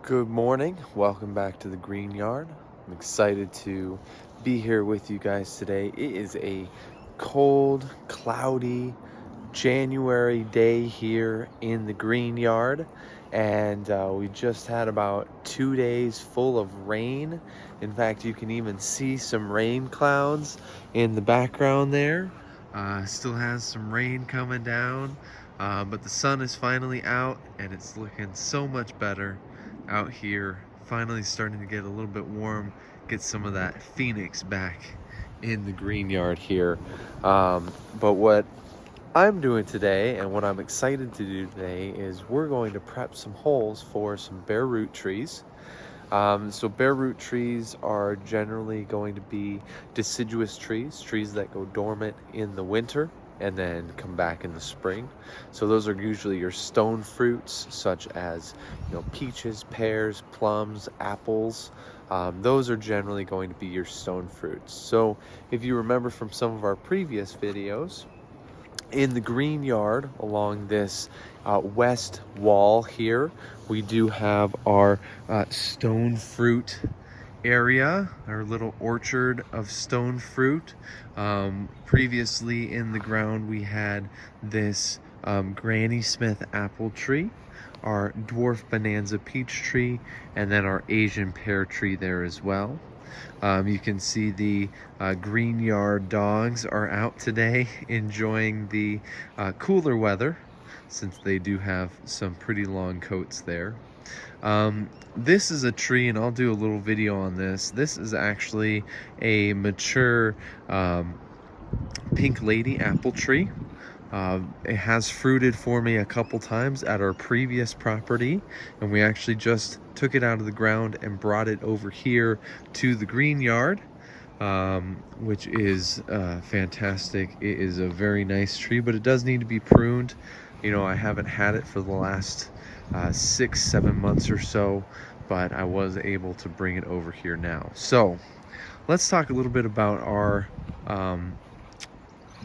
Good morning. Welcome back to the Green Yard. I'm excited to be here with you guys today. It is a cold, cloudy January day here in the Green Yard, and we just had about 2 days full of rain. In fact, you can even see some rain clouds in the background there. Still has some rain coming down, but the sun is finally out and it's looking so much better out here. Finally starting to get a little bit warm, get some of that Phoenix back in the Green Yard here. But what I'm doing today, and what I'm excited to do today, is we're going to prep some holes for some bare root trees. So bare root trees are generally going to be deciduous trees that go dormant in the winter and then come back in the spring. So those are usually your stone fruits, such as peaches, pears, plums, apples. Those are generally going to be your stone fruits. So if you remember from some of our previous videos, in the Green Yard along this west wall here, we do have our stone fruit area, our little orchard of stone fruit. Previously in the ground we had this Granny Smith apple tree, our dwarf bonanza peach tree, and then our Asian pear tree there as well. You can see the Green Yard dogs are out today enjoying the cooler weather, since they do have some pretty long coats there. This is a tree, and I'll do a little video on this. This is actually a mature pink lady apple tree. It has fruited for me a couple times at our previous property, and we actually just took it out of the ground and brought it over here to the Green Yard, which is fantastic. It is a very nice tree, but it does need to be pruned. I haven't had it for the last 6-7 months or so, but I was able to bring it over here now. So let's talk a little bit about our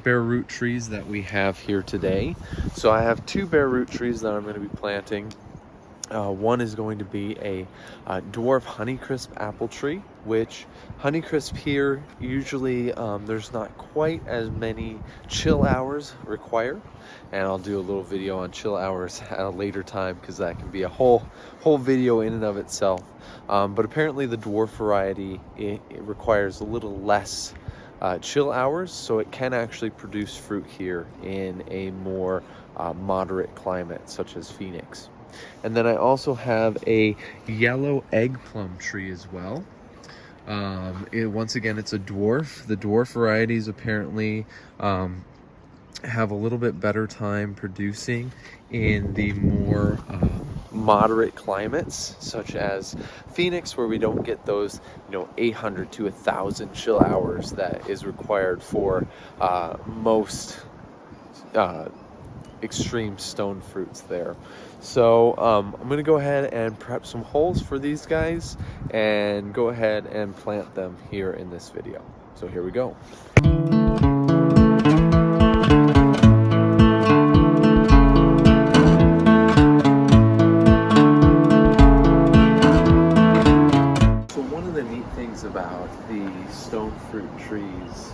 bare root trees that we have here today. So I have two bare root trees that I'm going to be planting. One is going to be a dwarf Honeycrisp apple tree, which Honeycrisp here, usually there's not quite as many chill hours required. And I'll do a little video on chill hours at a later time, because that can be a whole video in and of itself. But apparently the dwarf variety, it requires a little less chill hours, so it can actually produce fruit here in a more moderate climate, such as Phoenix. And then I also have a yellow egg plum tree as well. Once again, it's a dwarf. The dwarf varieties apparently have a little bit better time producing in the more moderate climates, such as Phoenix, where we don't get those 800 to 1,000 chill hours that is required for most extreme stone fruits there. So I'm going to go ahead and prep some holes for these guys and go ahead and plant them here in this video. So here we go. About the stone fruit trees,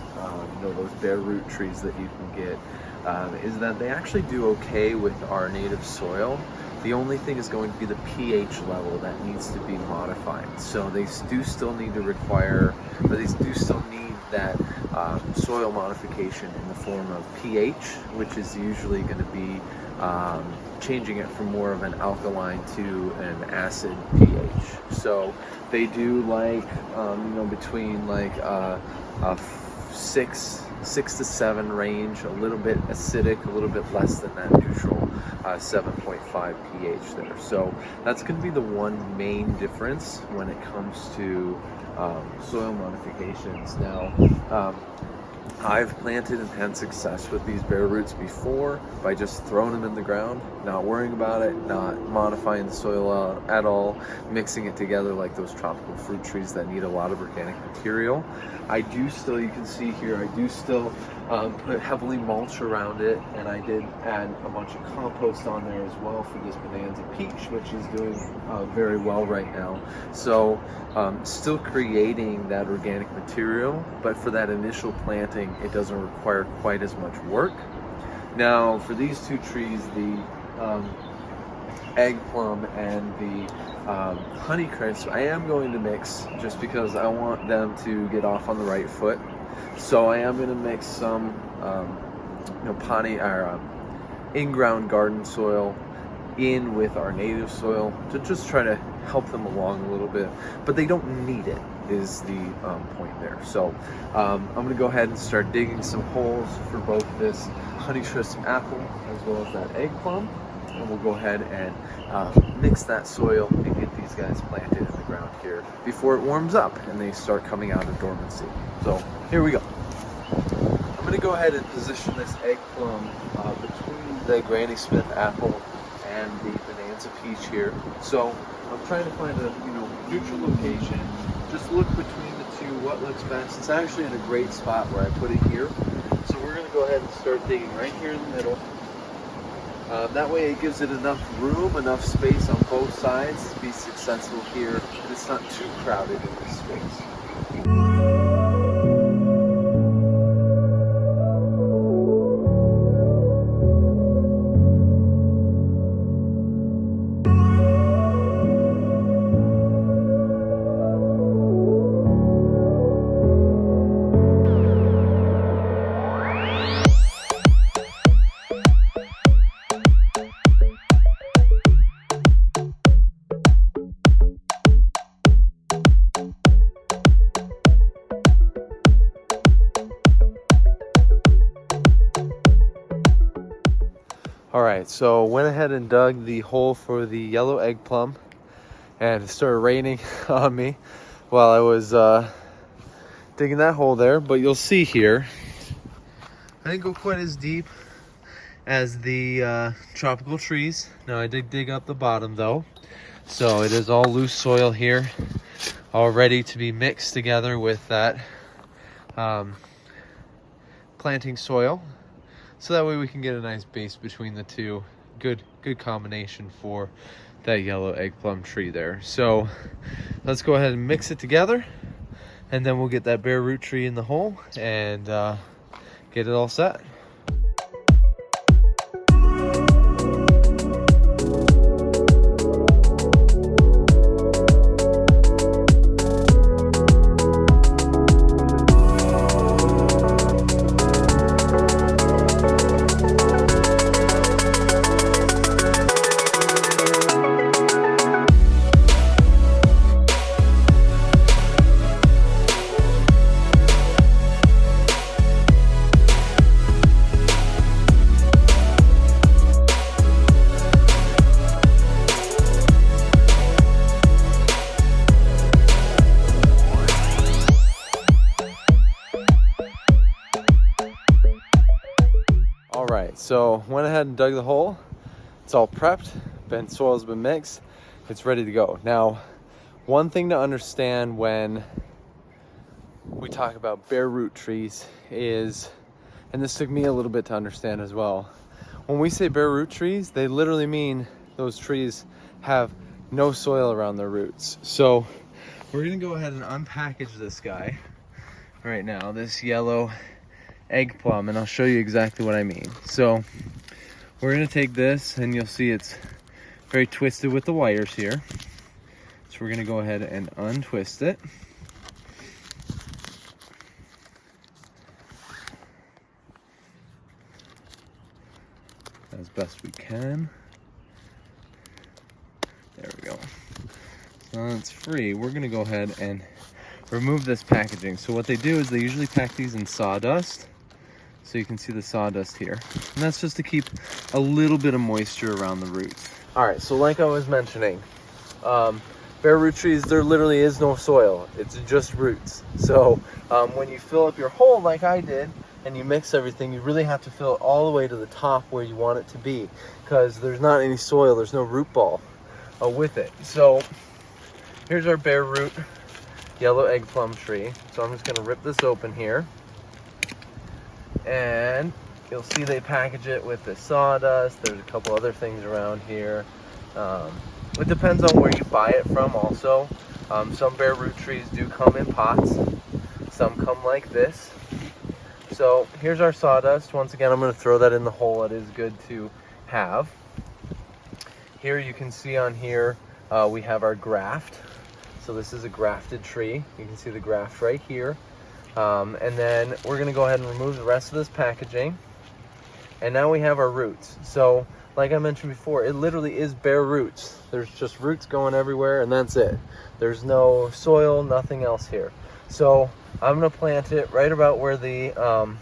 those bare root trees that you can get, is that they actually do okay with our native soil. The only thing is going to be the pH level that needs to be modified. So they do still need that soil modification in the form of pH, which is usually going to be changing it from more of an alkaline to an acid pH. So they do like between like a 6 to 7 range, a little bit acidic, a little bit less than that neutral 7.5 pH there. So that's going to be the one main difference when it comes to soil modifications. Now I've planted and had success with these bare roots before by just throwing them in the ground, not worrying about it, not modifying the soil at all, mixing it together like those tropical fruit trees that need a lot of organic material. I do still, you can see here, I do still put heavily mulch around it, and I did add a bunch of compost on there as well for this bonanza peach, which is doing very well right now. So still creating that organic material, but for that initial planting, it doesn't require quite as much work. Now for these two trees, the egg plum and the honey crisp, I am going to mix just because I want them to get off on the right foot. So I am going to mix some potting or in-ground garden soil in with our native soil to just try to help them along a little bit, but they don't need it is the point there. So I'm going to go ahead and start digging some holes for both this honey crisp apple as well as that egg plum, and we'll go ahead and mix that soil and get these guys planted in the ground here before it warms up and they start coming out of dormancy. So here we go. I'm going to go ahead and position this egg plum between the Granny Smith apple and the bonanza peach here. So I'm trying to find a neutral location. Just look between the two, what looks best. It's actually in a great spot where I put it here. So we're going to go ahead and start digging right here in the middle. That way it gives it enough room, enough space on both sides to be successful here, and it's not too crowded in this space. Alright, so went ahead and dug the hole for the yellow egg plum, and it started raining on me while I was digging that hole there. But you'll see here, I didn't go quite as deep as the tropical trees. Now I did dig up the bottom though, so it is all loose soil here, all ready to be mixed together with that planting soil. So that way we can get a nice base between the two. Good combination for that yellow egg plum tree there. So let's go ahead and mix it together, and then we'll get that bare root tree in the hole and get it all set. Alright, so went ahead and dug the hole. It's all prepped, soil's been mixed, it's ready to go. Now, one thing to understand when we talk about bare root trees is, and this took me a little bit to understand as well, when we say bare root trees, they literally mean those trees have no soil around their roots. So we're gonna go ahead and unpackage this guy right now, this yellow egg plum, and I'll show you exactly what I mean. So we're going to take this, and you'll see it's very twisted with the wires here. So we're going to go ahead and untwist it. As best we can. There we go. So it's free. We're going to go ahead and remove this packaging. So what they do is they usually pack these in sawdust. So you can see the sawdust here. And that's just to keep a little bit of moisture around the roots. All right, so like I was mentioning, bare root trees, there literally is no soil. It's just roots. So when you fill up your hole like I did, and you mix everything, you really have to fill it all the way to the top where you want it to be, because there's not any soil, there's no root ball with it. So here's our bare root yellow egg plum tree. So I'm just going to rip this open here, and you'll see they package it with the sawdust. There's a couple other things around here. It depends on where you buy it from also. Some bare root trees do come in pots. Some come like this. So here's our sawdust. Once again, I'm going to throw that in the hole. It is good to have. Here you can see on here, we have our graft. So this is a grafted tree. You can see the graft right here. And then we're going to go ahead and remove the rest of this packaging. And now we have our roots. So like I mentioned before, it literally is bare roots. There's just roots going everywhere, and that's it. There's no soil, nothing else here. So I'm going to plant it right about where the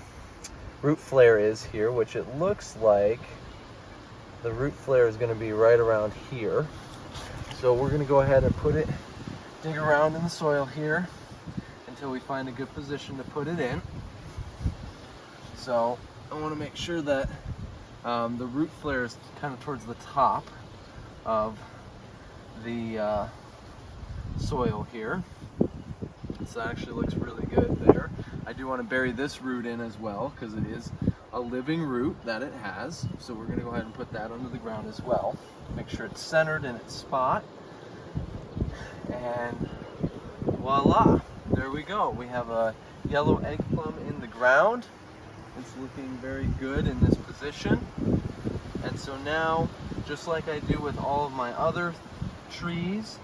root flare is here, which it looks like the root flare is going to be right around here. So we're going to go ahead and dig around in the soil here until we find a good position to put it in. So I want to make sure that the root flare is kind of towards the top of the soil here. So that actually looks really good there. I do want to bury this root in as well, because it is a living root that it has. So we're going to go ahead and put that under the ground as well. Make sure it's centered in its spot. And voila, there we go. We have a yellow egg plum in the ground. It's looking very good in this position. And so now, just like I do with all of my other trees,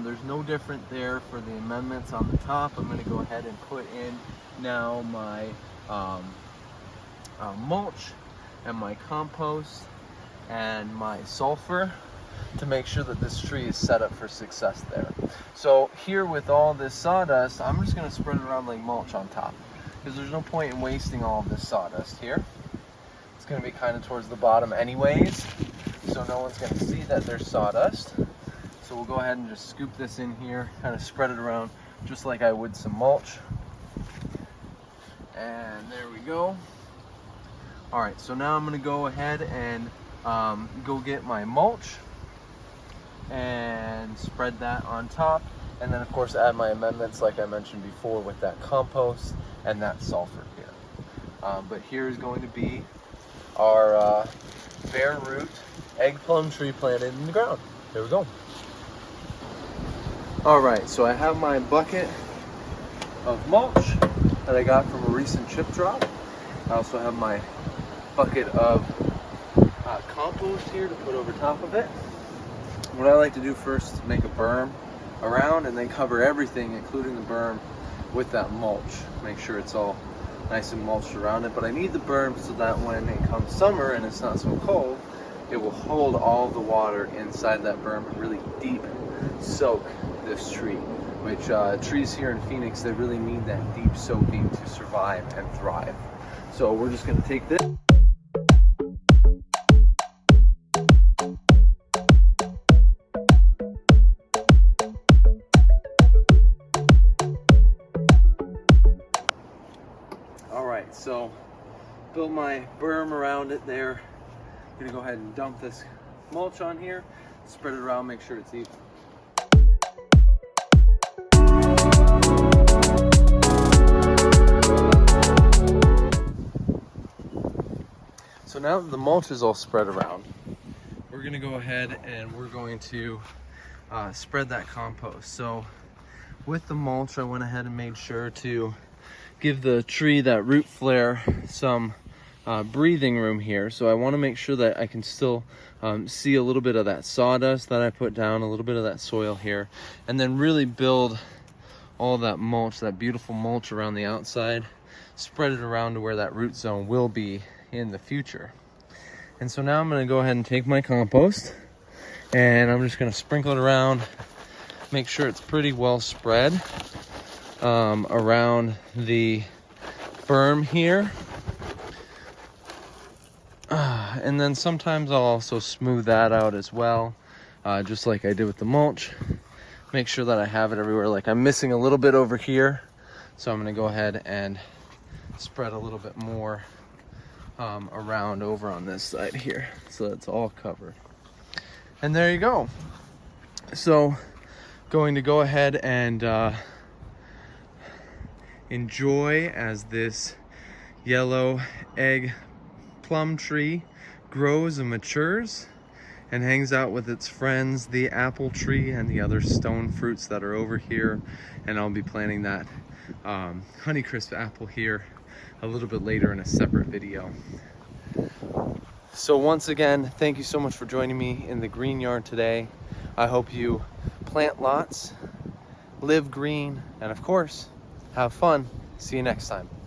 there's no different there for the amendments on the top. I'm going to go ahead and put in now my mulch and my compost and my sulfur to make sure that this tree is set up for success there. So here with all this sawdust, I'm just going to spread it around like mulch on top, because there's no point in wasting all of this sawdust here. It's going to be kind of towards the bottom anyways, so no one's going to see that there's sawdust. So we'll go ahead and just scoop this in here, kind of spread it around just like I would some mulch. And there we go. All right, so now I'm going to go ahead and go get my mulch and spread that on top, and then of course add my amendments like I mentioned before with that compost and that sulfur here. But here is going to be our bare root egg plum tree planted in the ground. There we go. All right, so I have my bucket of mulch that I got from a recent chip drop. I also have my bucket of compost here to put over top of it. What I like to do first is make a berm around and then cover everything, including the berm, with that mulch. Make sure it's all nice and mulched around it. But I need the berm so that when it comes summer and it's not so cold, it will hold all the water inside that berm and really deep soak this tree. Which trees here in Phoenix, they really need that deep soaking to survive and thrive. So we're just going to take this. Alright, so build my berm around it there. I'm going to go ahead and dump this mulch on here, spread it around, make sure it's even. So now that the mulch is all spread around, we're going to go ahead and we're going to spread that compost. So with the mulch, I went ahead and made sure to give the tree, that root flare, some breathing room here. So I want to make sure that I can still see a little bit of that sawdust that I put down, a little bit of that soil here, and then really build all that mulch, that beautiful mulch around the outside, spread it around to where that root zone will be in the future. And so now I'm going to go ahead and take my compost and I'm just going to sprinkle it around, make sure it's pretty well spread around the berm here. And then sometimes I'll also smooth that out as well, just like I did with the mulch. Make sure that I have it everywhere. Like I'm missing a little bit over here, so I'm going to go ahead and spread a little bit more around over on this side here, so it's all covered. And there you go. So going to go ahead and enjoy as this yellow egg plum tree grows and matures and hangs out with its friends, the apple tree and the other stone fruits that are over here. And I'll be planting that Honeycrisp apple here a little bit later in a separate video. So once again, thank you so much for joining me in the green yard today. I hope you plant lots, live green, and of course, have fun. See you next time.